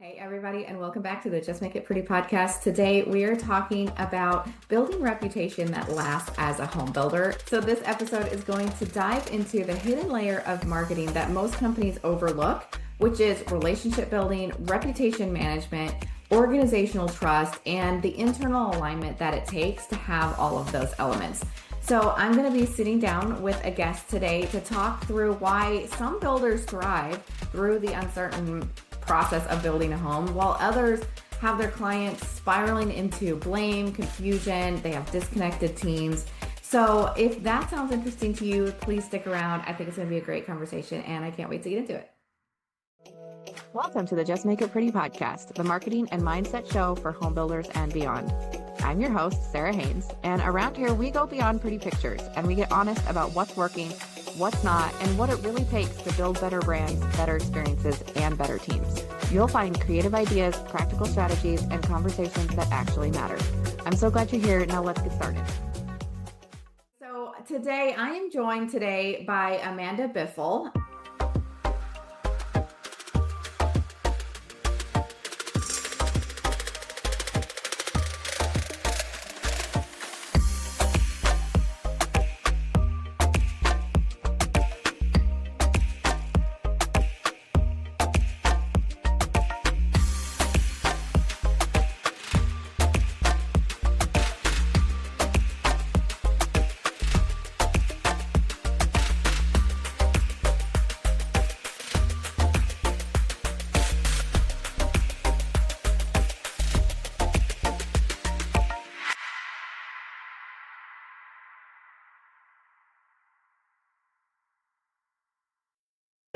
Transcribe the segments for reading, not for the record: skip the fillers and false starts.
Hey, everybody, and welcome back to the Just Make It Pretty podcast. Today, we are talking about building reputation that lasts as a home builder. So this episode is going to dive into the hidden layer of marketing that most companies overlook, which is relationship building, reputation management, organizational trust, and the internal alignment that it takes to have all of those elements. So I'm going to be sitting down with a guest today to talk through why some builders thrive through the uncertain process of building a home, while others have their clients spiraling into blame, confusion, they have disconnected teams. So if that sounds interesting to you, please stick around. I think it's going to be a great conversation, and I can't wait to get into it. Welcome to the Just Make It Pretty podcast, the marketing and mindset show for home builders and beyond. I'm your host, Sarah Haynes, and around here we go beyond pretty pictures and we get honest about what's working, what's not, and what it really takes to build better brands, better experiences, and better teams. You'll find creative ideas, practical strategies, and conversations that actually matter. I'm so glad you're here. Now let's get started. So today I am joined by Amanda Biffle.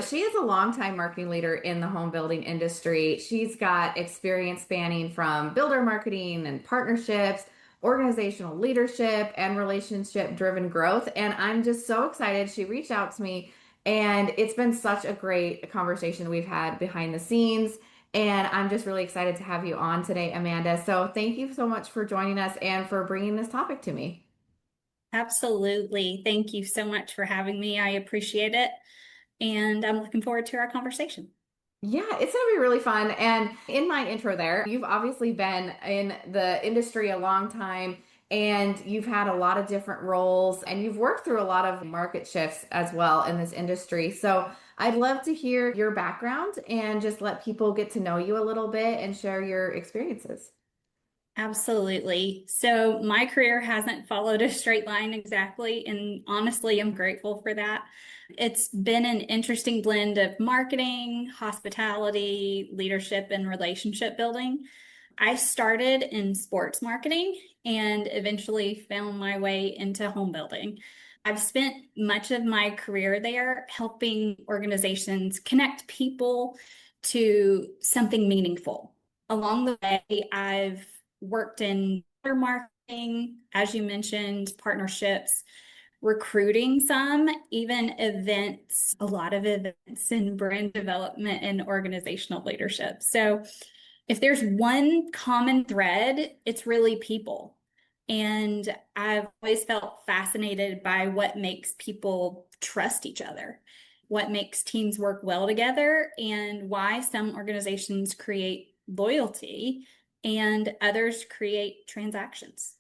She is a longtime marketing leader in the home building industry. She's got experience spanning from builder marketing and partnerships, organizational leadership, and relationship-driven growth. And I'm just so excited. She reached out to me, and it's been such a great conversation we've had behind the scenes. And I'm just really excited to have you on today, Amanda. So thank you so much for joining us and for bringing this topic to me. Absolutely. Thank you so much for having me. I appreciate it. And I'm looking forward to our conversation. Yeah, it's going to be really fun. And in my intro there, you've obviously been in the industry a long time and you've had a lot of different roles and you've worked through a lot of market shifts as well in this industry. So I'd love to hear your background and just let people get to know you a little bit and share your experiences. Absolutely. So my career hasn't followed a straight line exactly, and honestly, I'm grateful for that. It's been an interesting blend of marketing, hospitality, leadership, and relationship building. I started in sports marketing and eventually found my way into home building. I've spent much of my career there helping organizations connect people to something meaningful. Along the way, I've worked in marketing, as you mentioned, partnerships, recruiting some, even events, a lot of events in brand development and organizational leadership. So if there's one common thread, it's really people. And I've always felt fascinated by what makes people trust each other, what makes teams work well together, and why some organizations create loyalty and others create transactions.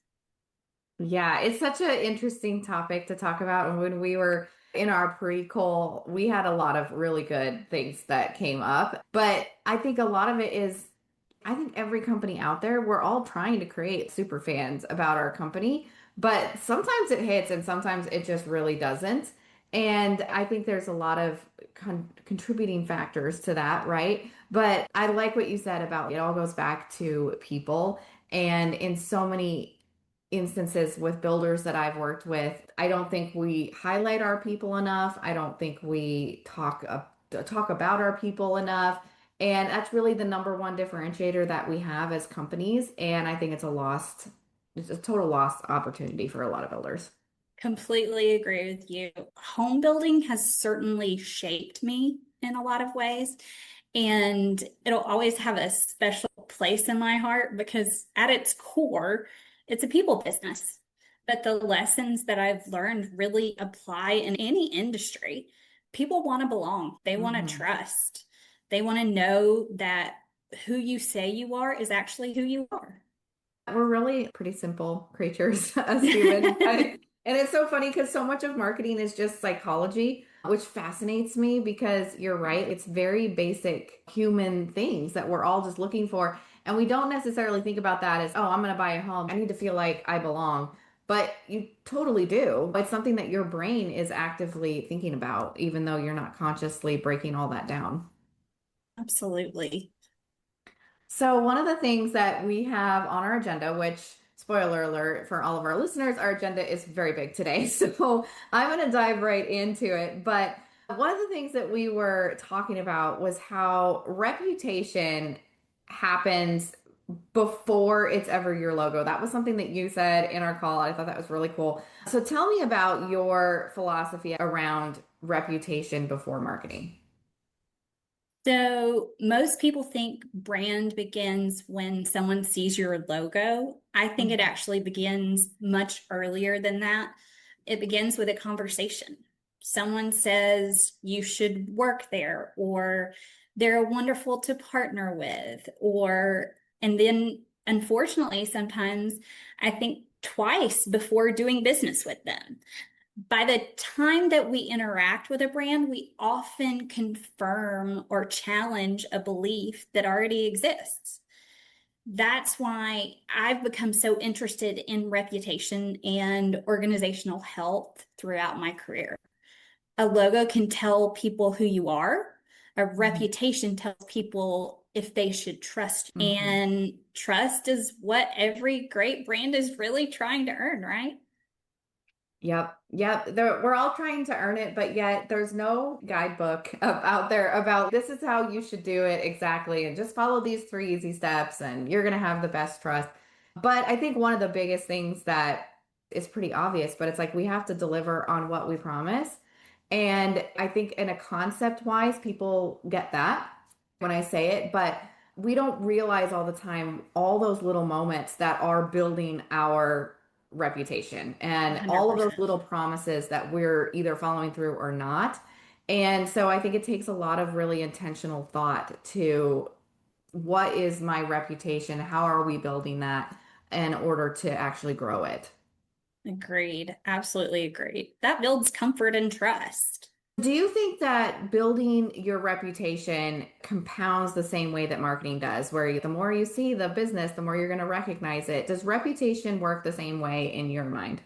Yeah, it's such an interesting topic to talk about. And when we were in our pre-call, we had a lot of really good things that came up. But I think a lot of it is, I think every company out there, we're all trying to create super fans about our company, but sometimes it hits and sometimes it just really doesn't. And I think there's a lot of contributing factors to that, right? But I like what you said about it all goes back to people. And in so many instances with builders that I've worked with, I don't think we highlight our people enough. I don't think we talk about our people enough. And that's really the number one differentiator that we have as companies. And I think it's a total lost opportunity for a lot of builders. Completely agree with you. Home building has certainly shaped me in a lot of ways, and it'll always have a special place in my heart because at its core, it's a people business. But the lessons that I've learned really apply in any industry. People want to belong. They want to Mhm. trust. They want to know that who you say you are is actually who you are. We're really pretty simple creatures as humans. And it's so funny because so much of marketing is just psychology, which fascinates me because you're right. It's very basic human things that we're all just looking for. And we don't necessarily think about that as, oh, I'm going to buy a home. I need to feel like I belong. But you totally do. It's something that your brain is actively thinking about, even though you're not consciously breaking all that down. Absolutely. So, one of the things that we have on our agenda, which, spoiler alert for all of our listeners, our agenda is very big today. So, I'm going to dive right into it. But one of the things that we were talking about was how reputation happens before it's ever your logo. That was something that you said in our call. I thought that was really cool. So, tell me about your philosophy around reputation before marketing. So, most people think brand begins when someone sees your logo. I think it actually begins much earlier than that. It begins with a conversation. Someone says you should work there, or they're wonderful to partner with, and then unfortunately, sometimes I think twice before doing business with them. By the time that we interact with a brand, we often confirm or challenge a belief that already exists. That's why I've become so interested in reputation and organizational health throughout my career. A logo can tell people who you are, a Mhm. reputation tells people if they should trust you. Mhm. And trust is what every great brand is really trying to earn, right? Yep. Yep. We're all trying to earn it, but yet there's no guidebook out there about this is how you should do it exactly. And just follow these three easy steps and you're going to have the best trust. But I think one of the biggest things that is pretty obvious, but it's like we have to deliver on what we promise. And I think in a concept wise, people get that when I say it, but we don't realize all the time all those little moments that are building our reputation and all of those 100%. little promises that we're either following through or not. And so I think it takes a lot of really intentional thought to what is my reputation? How are we building that in order to actually grow it? Agreed. Absolutely agreed. That builds comfort and trust. Do you think that building your reputation compounds the same way that marketing does, where the more you see the business, the more you're going to recognize it? Does reputation work the same way in your mind?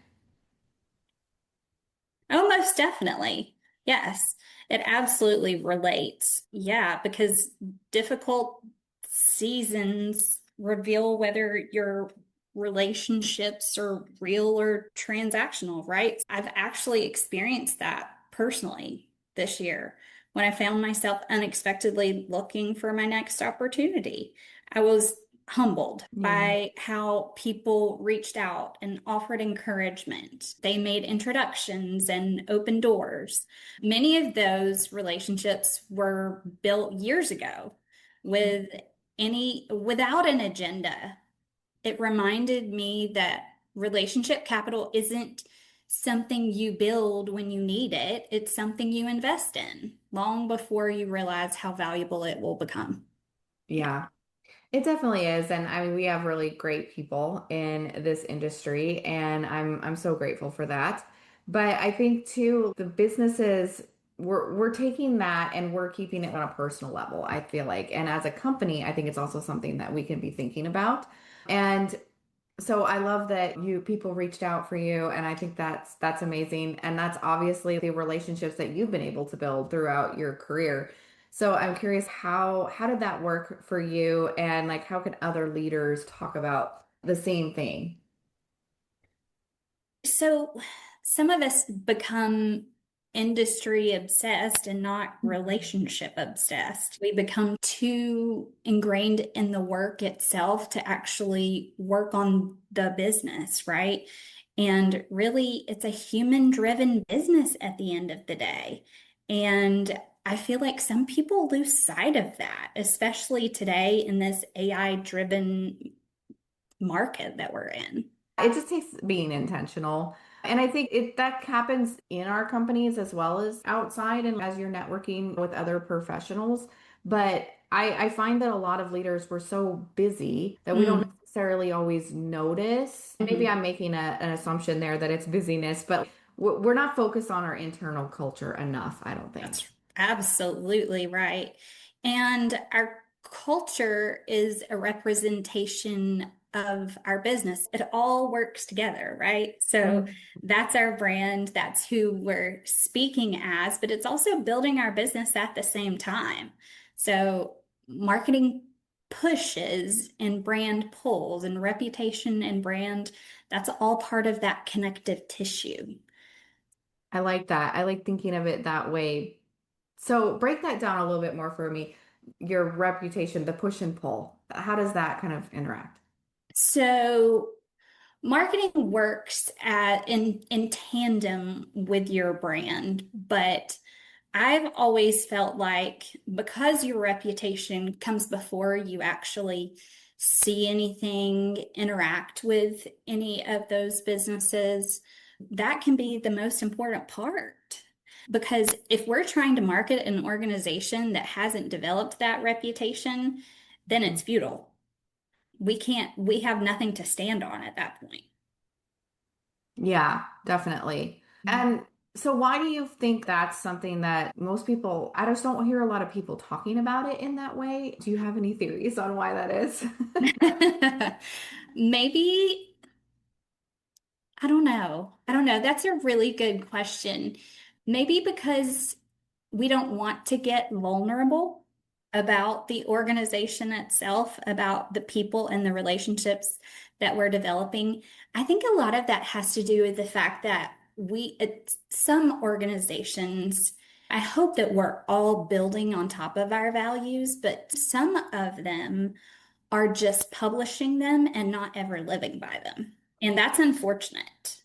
Oh, most definitely. Yes, it absolutely relates. Yeah, because difficult seasons reveal whether your relationships are real or transactional, right? I've actually experienced that personally this year when I found myself unexpectedly looking for my next opportunity. I was humbled Yeah. by how people reached out and offered encouragement. They made introductions and opened doors. Many of those relationships were built years ago with without an agenda. It reminded me that relationship capital isn't something you build when you need it. It's something you invest in long before you realize how valuable it will become. Yeah. Yeah. It definitely is. And I mean, we have really great people in this industry, and I'm so grateful for that. But I think too, the businesses we're taking that and we're keeping it on a personal level, I feel like. And as a company, I think it's also something that we can be thinking about. And so I love that you people reached out for you, and I think that's amazing. And that's obviously the relationships that you've been able to build throughout your career. So I'm curious how did that work for you, and like how can other leaders talk about the same thing? So some of us become industry obsessed and not relationship obsessed. We become too ingrained in the work itself to actually work on the business, right? And really, it's a human driven business at the end of the day. And I feel like some people lose sight of that, especially today in this AI driven market that we're in. It just takes being intentional. And I think it that happens in our companies as well as outside and as you're networking with other professionals. But I find that a lot of leaders were so busy that we don't Mm, necessarily always notice. Maybe mhm. I'm making an assumption there that it's busyness, but we're not focused on our internal culture enough, I don't think. That's absolutely right. And our culture is a representation of our business. It all works together, right? So Mhm. that's our brand, that's who we're speaking as, but it's also building our business at the same time. So marketing pushes and brand pulls and reputation and brand, that's all part of that connective tissue. I like that. I like thinking of it that way. So break that down a little bit more for me. Your reputation, the push and pull. How does that kind of interact? So marketing works in tandem with your brand, but I've always felt like because your reputation comes before you actually see anything, interact with any of those businesses, that can be the most important part. Because if we're trying to market an organization that hasn't developed that reputation, then it's futile. We have nothing to stand on at that point. Yeah, definitely. And so why do you think that's something that most people, I just don't hear a lot of people talking about it in that way. Do you have any theories on why that is? Maybe, I don't know. I don't know. That's a really good question. Maybe because we don't want to get vulnerable about the organization itself, about the people and the relationships that we're developing. I think a lot of that has to do with the fact that some organizations, I hope that we're all building on top of our values, but some of them are just publishing them and not ever living by them. And that's unfortunate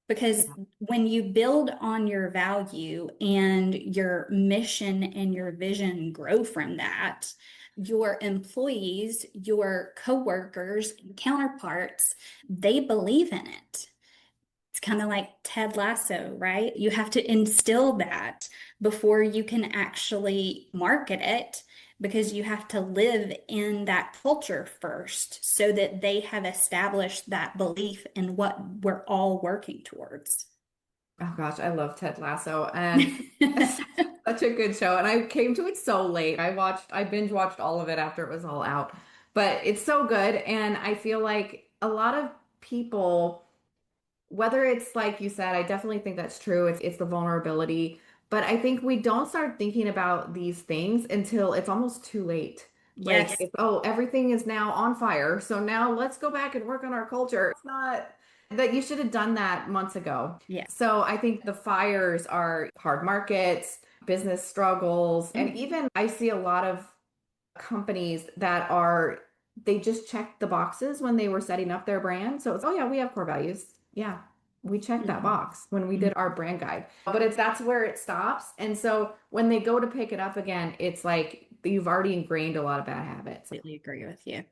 because Yeah. when you build on your value and your mission and your vision grow from that, your employees, your coworkers, counterparts, they believe in it. It's kind of like Ted Lasso, right? You have to instill that before you can actually market it because you have to live in that culture first so that they have established that belief in what we're all working towards. Oh gosh, I love Ted Lasso and it's such a good show. And I came to it so late. I binge watched all of it after it was all out. But it's so good. And I feel like a lot of people, whether it's like you said, I definitely think that's true. It's the vulnerability. But I think we don't start thinking about these things until it's almost too late. Like, Yes. if, oh, everything is now on fire. So now let's go back and work on our culture. It's not that you should have done that months ago. Yeah. So I think the fires are hard markets, business struggles, and Mhm. even I see a lot of companies that are they just checked the boxes when they were setting up their brand. So it's, oh yeah, we have core values. Yeah, we checked that Mhm. box when we Mhm. did our brand guide. But it's that's where it stops. And so when they go to pick it up again, it's like you've already ingrained a lot of bad habits. Completely agree with you.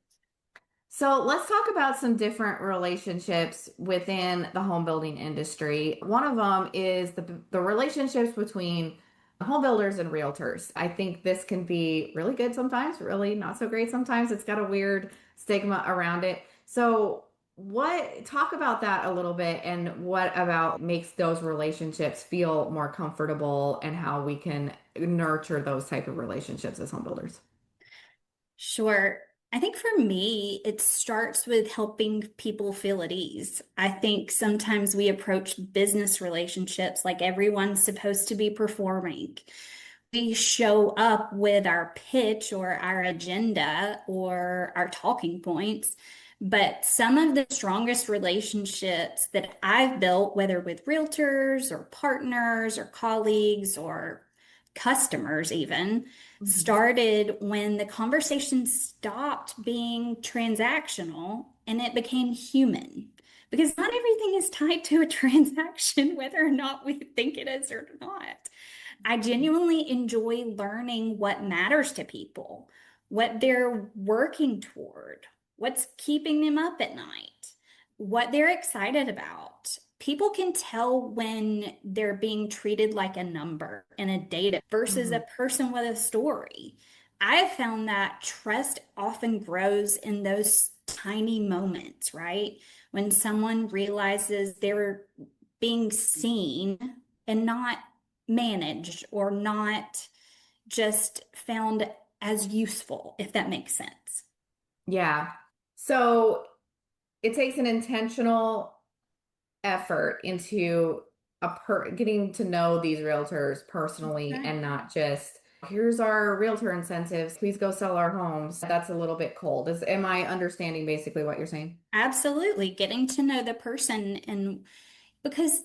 So let's talk about some different relationships within the home building industry. One of them is the relationships between home builders and realtors. I think this can be really good sometimes, really not so great sometimes. It's got a weird stigma around it. So what talk about that a little bit and what about makes those relationships feel more comfortable and how we can nurture those type of relationships as home builders? Sure. I think for me, it starts with helping people feel at ease. I think sometimes we approach business relationships like everyone's supposed to be performing. We show up with our pitch or our agenda or our talking points. But some of the strongest relationships that I've built, whether with realtors or partners or colleagues or customers, even, Mhm. started when the conversation stopped being transactional and it became human. Because not everything is tied to a transaction, whether or not we think it is or not. I genuinely enjoy learning what matters to people, what they're working toward, what's keeping them up at night, what they're excited about. People can tell when they're being treated like a number and a data versus a Mhm. person with a story. I have found that trust often grows in those tiny moments, right? When someone realizes they're being seen and not managed or not just found as useful, if that makes sense. Yeah. So it takes an intentional effort into getting to know these realtors personally Right. and not just here's our realtor incentives, please go sell our homes. That's a little bit cold. Am I understanding basically what you're saying? Absolutely. Getting to know the person, and because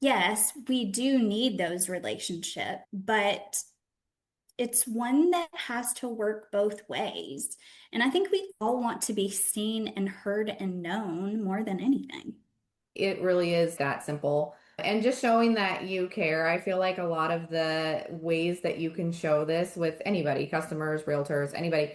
yes, we do need those relationships, but it's one that has to work both ways. And I think we all want to be seen and heard and known more than anything. It really is that simple. And just showing that you care. I feel like a lot of the ways that you can show this with anybody, customers, realtors, anybody,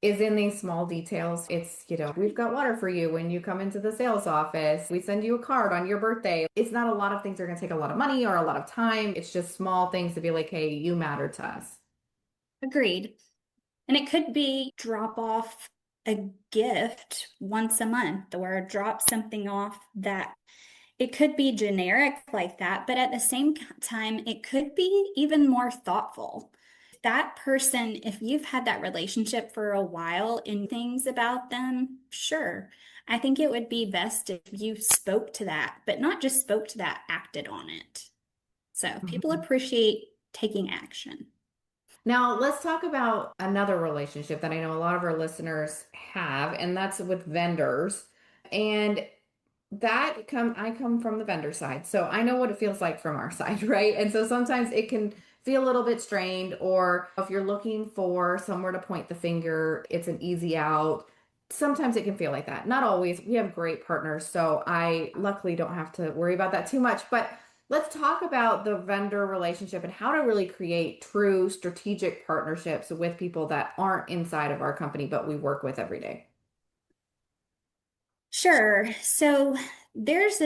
is in these small details. We've got water for you when you come into the sales office. We send you a card on your birthday. It's not a lot of things that are going to take a lot of money or a lot of time. It's just small things to be like, hey, you matter to us. Agreed. And it could be drop off a gift once a month or drop something off that it could be generic like that, but at the same time, it could be even more thoughtful. That person, if you've had that relationship for a while and things about them, sure. I think it would be best if you spoke to that, but not just spoke to that, acted on it. So people Mhm. appreciate taking action. Now, let's talk about another relationship that I know a lot of our listeners have, and that's with vendors. And I come from the vendor side, so I know what it feels like from our side, right? And so sometimes it can feel a little bit strained, or if you're looking for somewhere to point the finger, it's an easy out. Sometimes it can feel like that. Not always. We have great partners, so I luckily don't have to worry about that too much. But let's talk about the vendor relationship and how to really create true strategic partnerships with people that aren't inside of our company, but we work with every day. Sure. So there's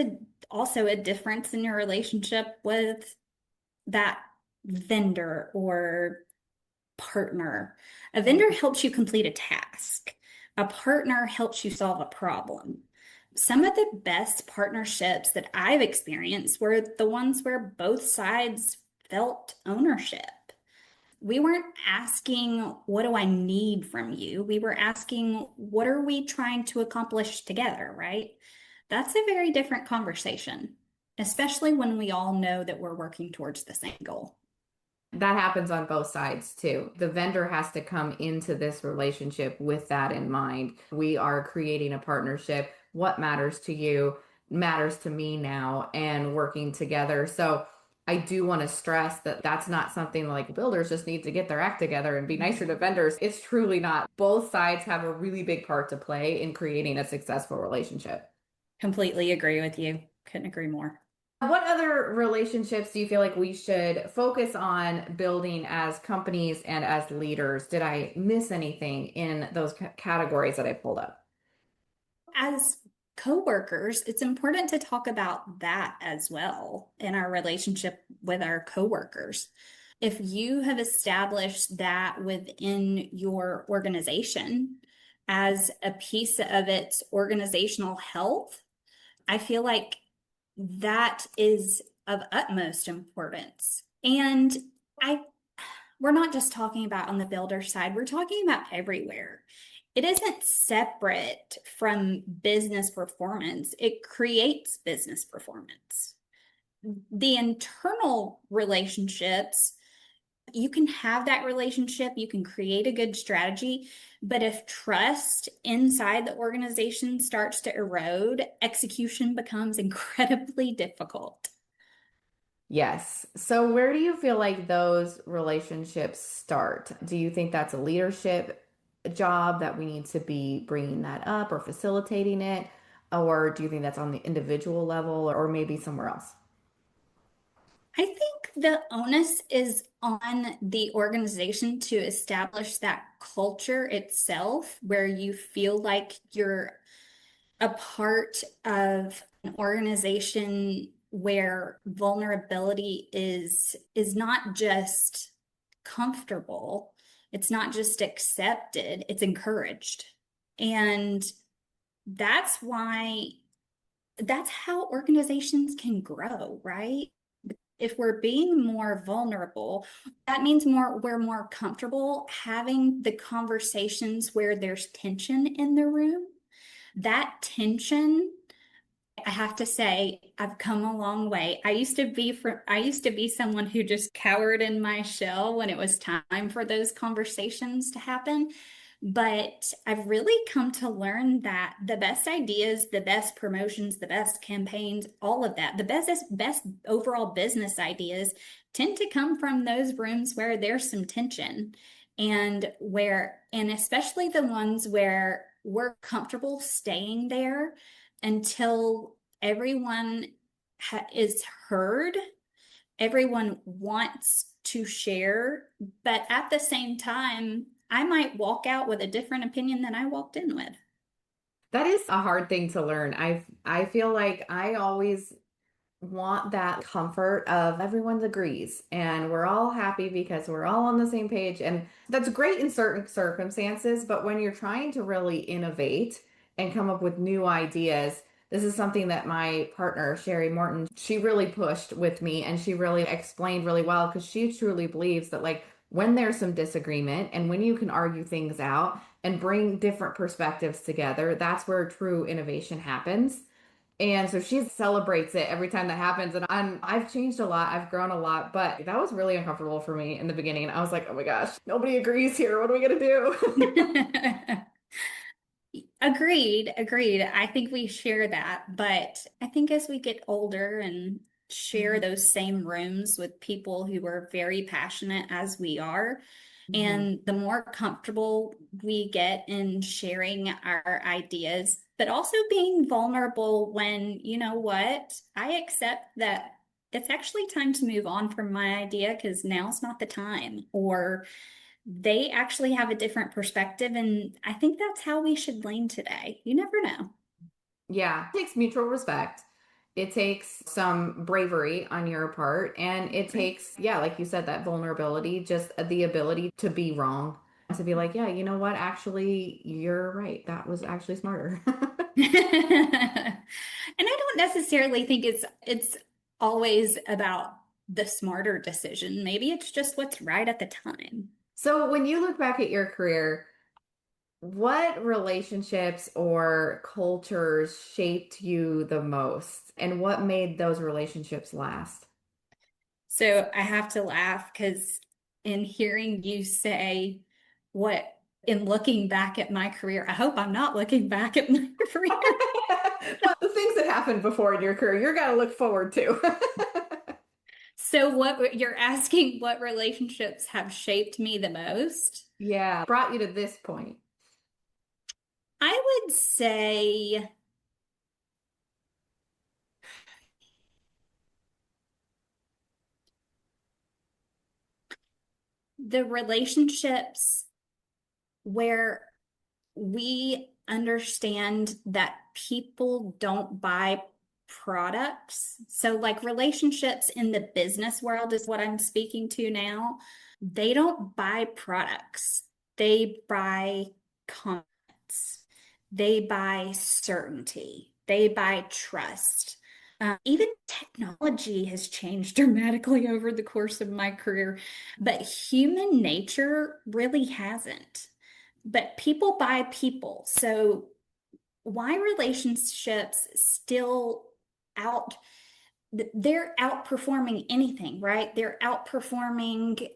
also a difference in your relationship with that vendor or partner. A vendor helps you complete a task. A partner helps you solve a problem. Some of the best partnerships that I've experienced were the ones where both sides felt ownership. We weren't asking, what do I need from you? We were asking, what are we trying to accomplish together, right? That's a very different conversation, especially when we all know that we're working towards the same goal. That happens on both sides too. The vendor has to come into this relationship with that in mind. We are creating a partnership. What matters to you matters to me now, and working together. So I do want to stress that that's not something like builders just need to get their act together and be nicer to vendors. It's truly not. Both sides have a really big part to play in creating a successful relationship. Completely agree with you. Couldn't agree more. What other relationships do you feel like we should focus on building as companies and as leaders? Did I miss anything in those categories that I pulled up? As coworkers, it's important to talk about that as well in our relationship with our coworkers. If you have established that within your organization as a piece of its organizational health, I feel like that is of utmost importance. And I we're not just talking about on the builder side, we're talking about everywhere. It isn't separate from business performance, it creates business performance. The internal relationships, you can have that relationship, you can create a good strategy, but if trust inside the organization starts to erode, execution becomes incredibly difficult. Yes. So where do you feel like those relationships start? Do you think that's a leadership job that we need to be bringing that up or facilitating it? Or do you think that's on the individual level or maybe somewhere else? I think the onus is on the organization to establish that culture itself where you feel like you're a part of an organization where vulnerability is not just comfortable, It's not just accepted, it's encouraged. And that's why, that's how organizations can grow, right? If we're being more vulnerable, that means we're more comfortable having the conversations where there's tension in the room. That tension, I have to say, I've come a long way. I used to be someone who just cowered in my shell when it was time for those conversations to happen. But I've really come to learn that the best ideas, the best promotions, the best campaigns, all of that, the best overall business ideas tend to come from those rooms where there's some tension and especially the ones where we're comfortable staying there until everyone is heard, everyone wants to share, but at the same time, I might walk out with a different opinion than I walked in with. That is a hard thing to learn. I feel like I always want that comfort of everyone agrees and we're all happy because we're all on the same page. And that's great in certain circumstances, but when you're trying to really innovate and come up with new ideas, this is something that my partner, Sherry Morton, she really pushed with me and she really explained really well because she truly believes that like when there's some disagreement and when you can argue things out and bring different perspectives together, that's where true innovation happens. And so she celebrates it every time that happens. And I've changed a lot. I've grown a lot, but that was really uncomfortable for me in the beginning. And I was like, oh my gosh, nobody agrees here. What are we gonna do? Agreed, agreed. I think we share that, but I think as we get older and share Mhm. those same rooms with people who are very passionate as we are, Mhm. and the more comfortable we get in sharing our ideas, but also being vulnerable when, you know what, I accept that it's actually time to move on from my idea because now's not the time, or they actually have a different perspective. And I think that's how we should lean today. You never know. Yeah, it takes mutual respect. It takes some bravery on your part. And it Right. takes, yeah, like you said, that vulnerability, just the ability to be wrong, to be like, yeah, you know what? Actually, you're right. That was actually smarter. And I don't necessarily think it's always about the smarter decision. Maybe it's just what's right at the time. So when you look back at your career, what relationships or cultures shaped you the most, and what made those relationships last? So I have to laugh because in hearing you say what in looking back at my career, I hope I'm not looking back at my career. Well, the things that happened before in your career, you're gonna look forward to. So what you're asking, what relationships have shaped me the most? Yeah, brought you to this point. I would say the relationships where we understand that people don't buy products. So, like relationships in the business world is what I'm speaking to now. They don't buy products, they buy confidence, they buy certainty, they buy trust. Even technology has changed dramatically over the course of my career, but human nature really hasn't. But people buy people. So why relationships still out they're outperforming anything, right? They're outperforming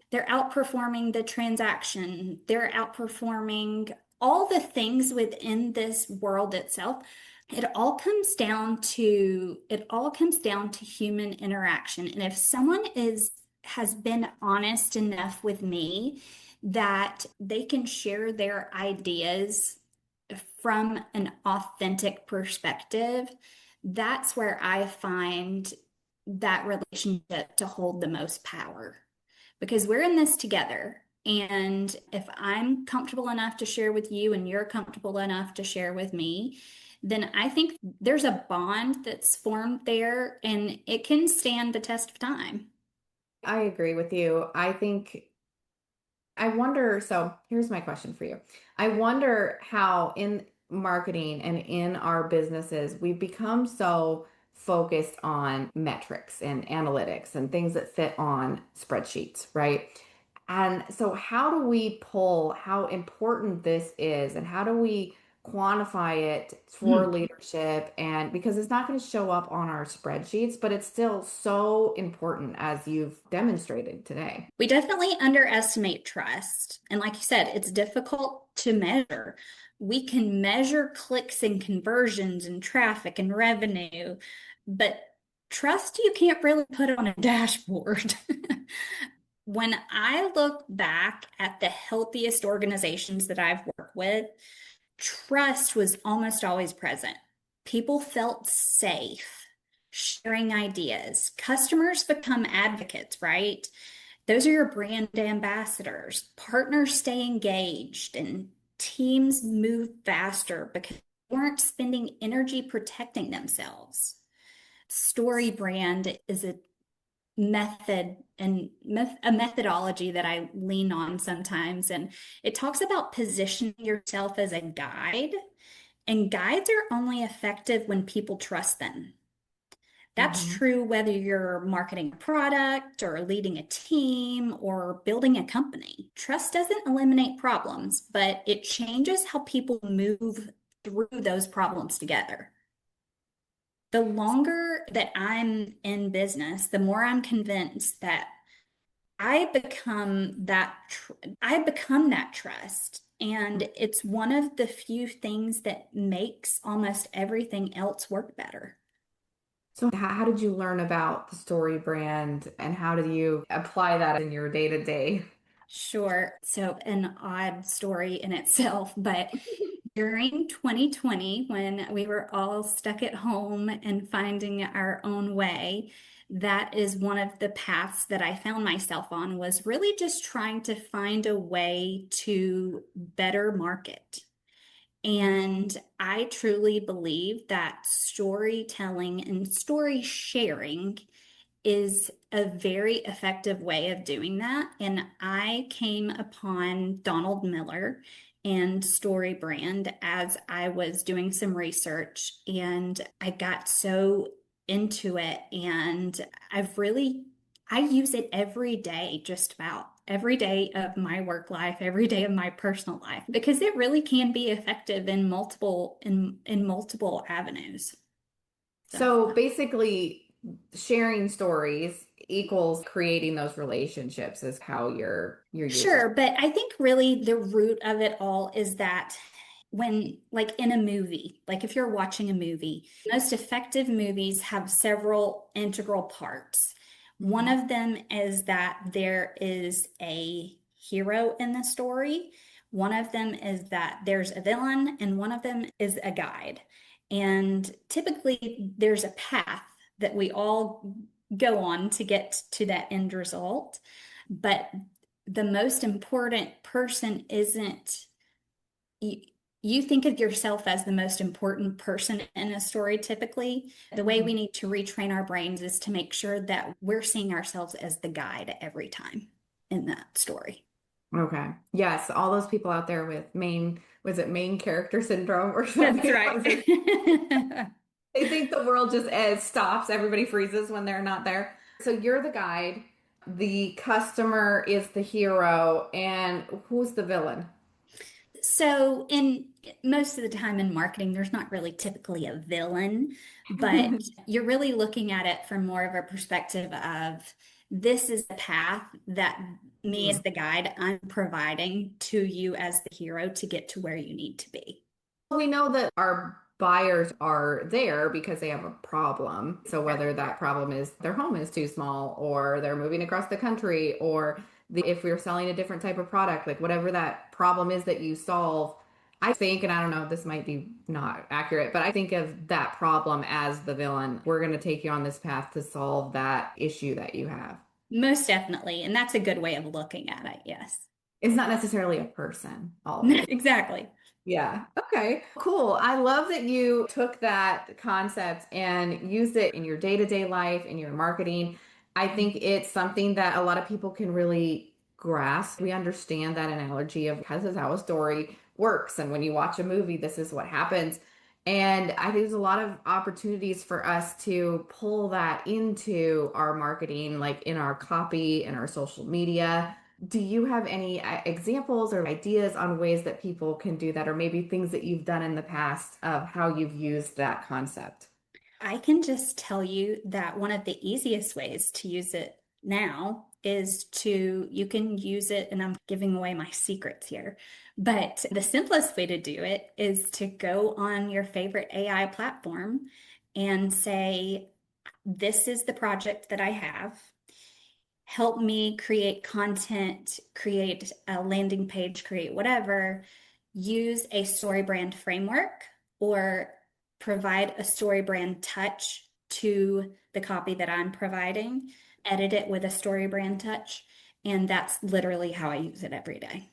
the transaction. They're outperforming all the things within this world itself. It all comes down to human interaction. And if someone has been honest enough with me that they can share their ideas from an authentic perspective, that's where I find that relationship to hold the most power because we're in this together. And if I'm comfortable enough to share with you and you're comfortable enough to share with me, then I think there's a bond that's formed there and it can stand the test of time. I agree with you. I think I wonder, so here's my question for you. I wonder how in marketing and in our businesses, we've become so focused on metrics and analytics and things that fit on spreadsheets, right? And so, how do we pull how important this is and how do we quantify it for Hmm. leadership? And because it's not going to show up on our spreadsheets, but it's still so important as you've demonstrated today. We definitely underestimate trust. And like you said, it's difficult to measure. We can measure clicks and conversions and traffic and revenue, but trust you can't really put on a dashboard. When I look back at the healthiest organizations that I've worked with, trust was almost always present. People felt safe sharing ideas. Customers become advocates, right? Those are your brand ambassadors. Partners stay engaged and teams move faster because they weren't spending energy protecting themselves. Story brand is a method and a methodology that I lean on sometimes. And it talks about positioning yourself as a guide. And guides are only effective when people trust them. That's Mhm. true whether you're marketing a product or leading a team or building a company. Trust doesn't eliminate problems, but it changes how people move through those problems together. The longer that I'm in business, the more I'm convinced that I become that trust. And it's one of the few things that makes almost everything else work better. So, how did you learn about the story brand and how did you apply that in your day to day? Sure. So, an odd story in itself, but during 2020, when we were all stuck at home and finding our own way, that is one of the paths that I found myself on was really just trying to find a way to better market. And I truly believe that storytelling and story sharing is a very effective way of doing that. And I came upon Donald Miller and Story Brand as I was doing some research, and I got so into it. And I use it every day, just about every day of my work life, every day of my personal life, because it really can be effective in multiple avenues. So. So, basically, sharing stories equals creating those relationships is how you're using. Sure, but I think really the root of it all is that when, like in a movie, like if you're watching a movie, most effective movies have several integral parts. One Mhm. of them is that there is a hero in the story. One of them is that there's a villain, and one of them is a guide. And typically, there's a path that we all go on to get to that end result. But the most important person isn't you, you think of yourself as the most important person in a story typically. The way we Mhm. need to retrain our brains is to make sure that we're seeing ourselves as the guide every time in that story. Okay. Yes, all those people out there with was it main character syndrome or That's something? right. They think the world just stops, everybody freezes when they're not there. So you're the guide, the customer is the hero, and who's the villain? So, in most of the time in marketing, there's not really typically a villain, but you're really looking at it from more of a perspective of this is the path that me as Hmm. the guide, I'm providing to you as the hero to get to where you need to be. We know that our buyers are there because they have a problem. So whether that problem is their home is too small or they're moving across the country or if we're selling a different type of product, like whatever that problem is that you solve, I think, and I don't know, this might be not accurate, but I think of that problem as the villain. We're going to take you on this path to solve that issue that you have. Most definitely. And that's a good way of looking at it. Yes. It's not necessarily a person, always. Exactly. Yeah. Okay. Cool. I love that you took that concept and used it in your day-to-day life, in your marketing. I think it's something that a lot of people can really grasp. We understand that analogy of this is how a story works. And when you watch a movie, this is what happens. And I think there's a lot of opportunities for us to pull that into our marketing, like in our copy and our social media. Do you have any examples or ideas on ways that people can do that, or maybe things that you've done in the past of how you've used that concept? I can just tell you that one of the easiest ways to use it now is you can use it, and I'm giving away my secrets here, but the simplest way to do it is to go on your favorite AI platform and say, this is the project that I have. Help me create content, create a landing page, create whatever. Use a story brand framework or provide a story brand touch to the copy that I'm providing, edit it with a story brand touch. And that's literally how I use it every day.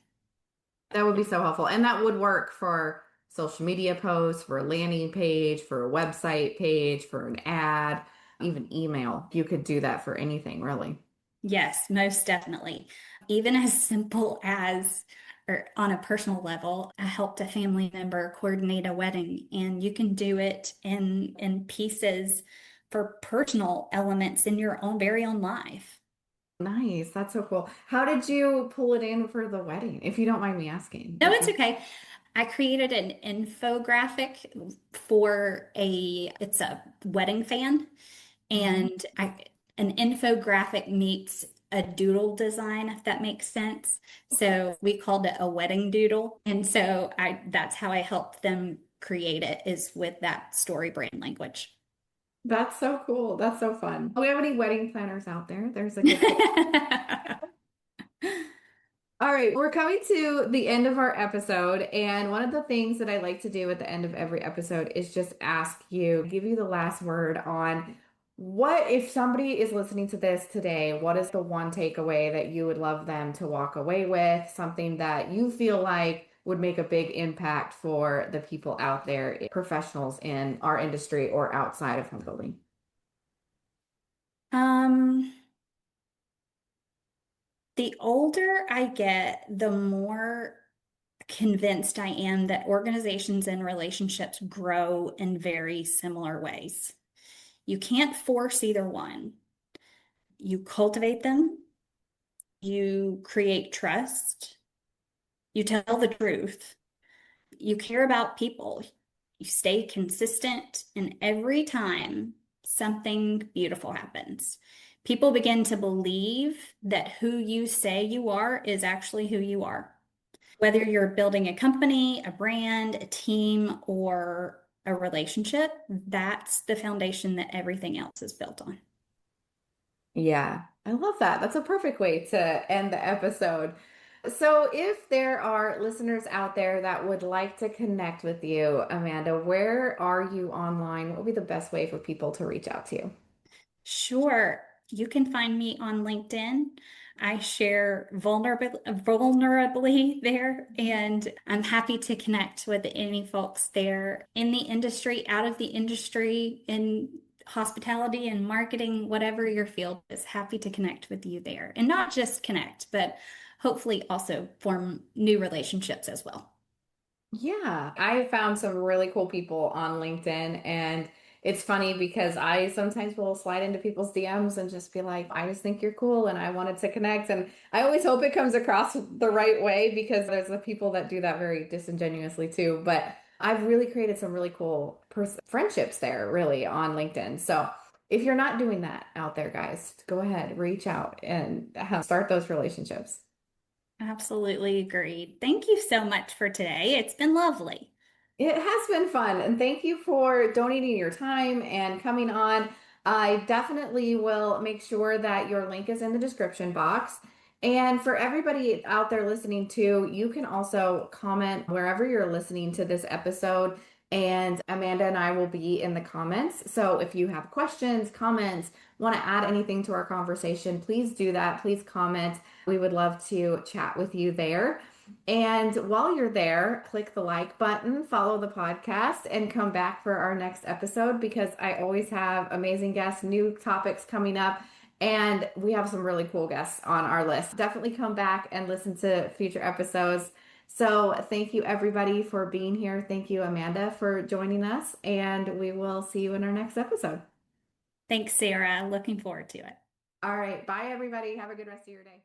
That would be so helpful. And that would work for social media posts, for a landing page, for a website page, for an ad, even email. You could do that for anything, really. Yes, most definitely. Even as simple as, or on a personal level, I helped a family member coordinate a wedding, and you can do it in pieces for personal elements in your own very own life. Nice. That's so cool. How did you pull it in for the wedding, if you don't mind me asking? No, Did it's you? okay. I created an infographic for it's a wedding fan. Mhm. And an infographic meets a doodle design, if that makes sense. So we called it a wedding doodle. And so that's how I helped them create it, is with that story brand language. That's so cool. That's so fun. Do we have any wedding planners out there? There's a good tip. All right, we're coming to the end of our episode, and one of the things that I like to do at the end of every episode is just ask you, give you the last word on what, if somebody is listening to this today, what is the one takeaway that you would love them to walk away with, something that you feel like would make a big impact for the people out there, professionals in our industry or outside of home building? Um, the older I get, the more convinced I am that organizations and relationships grow in very similar ways. You can't force either one. You cultivate them, you create trust, you tell the truth, you care about people, you stay consistent, and every time something beautiful happens, people begin to believe that who you say you are is actually who you are. Whether you're building a company, a brand, a team, or a relationship, that's the foundation that everything else is built on. Yeah, I love that. That's a perfect way to end the episode. So, if there are listeners out there that would like to connect with you, Amanda, where are you online? What would be the best way for people to reach out to you? Sure. You can find me on LinkedIn. I share vulnerably there, and I'm happy to connect with any folks there in the industry, out of the industry, in hospitality and marketing, whatever your field is. Happy to connect with you there. And not just connect, but hopefully also form new relationships as well. Yeah, I found some really cool people on LinkedIn, and it's funny because I sometimes will slide into people's DMs and just be like, I just think you're cool and I wanted to connect. And I always hope it comes across the right way because there's the people that do that very disingenuously too. But I've really created some really cool friendships there, really, on LinkedIn. So if you're not doing that out there, guys, go ahead, reach out and start those relationships. Absolutely agreed. Thank you so much for today. It's been lovely. It has been fun, and thank you for donating your time and coming on. I definitely will make sure that your link is in the description box. And for everybody out there listening too, you can also comment wherever you're listening to this episode, and Amanda and I will be in the comments. So if you have questions, comments, want to add anything to our conversation, please do that. Please comment. We would love to chat with you there. And while you're there, click the like button, follow the podcast, and come back for our next episode because I always have amazing guests, new topics coming up. And we have some really cool guests on our list. Definitely come back and listen to future episodes. So thank you everybody for being here. Thank you, Amanda, for joining us. And we will see you in our next episode. Thanks, Sarah. Looking forward to it. All right. Bye, everybody. Have a good rest of your day.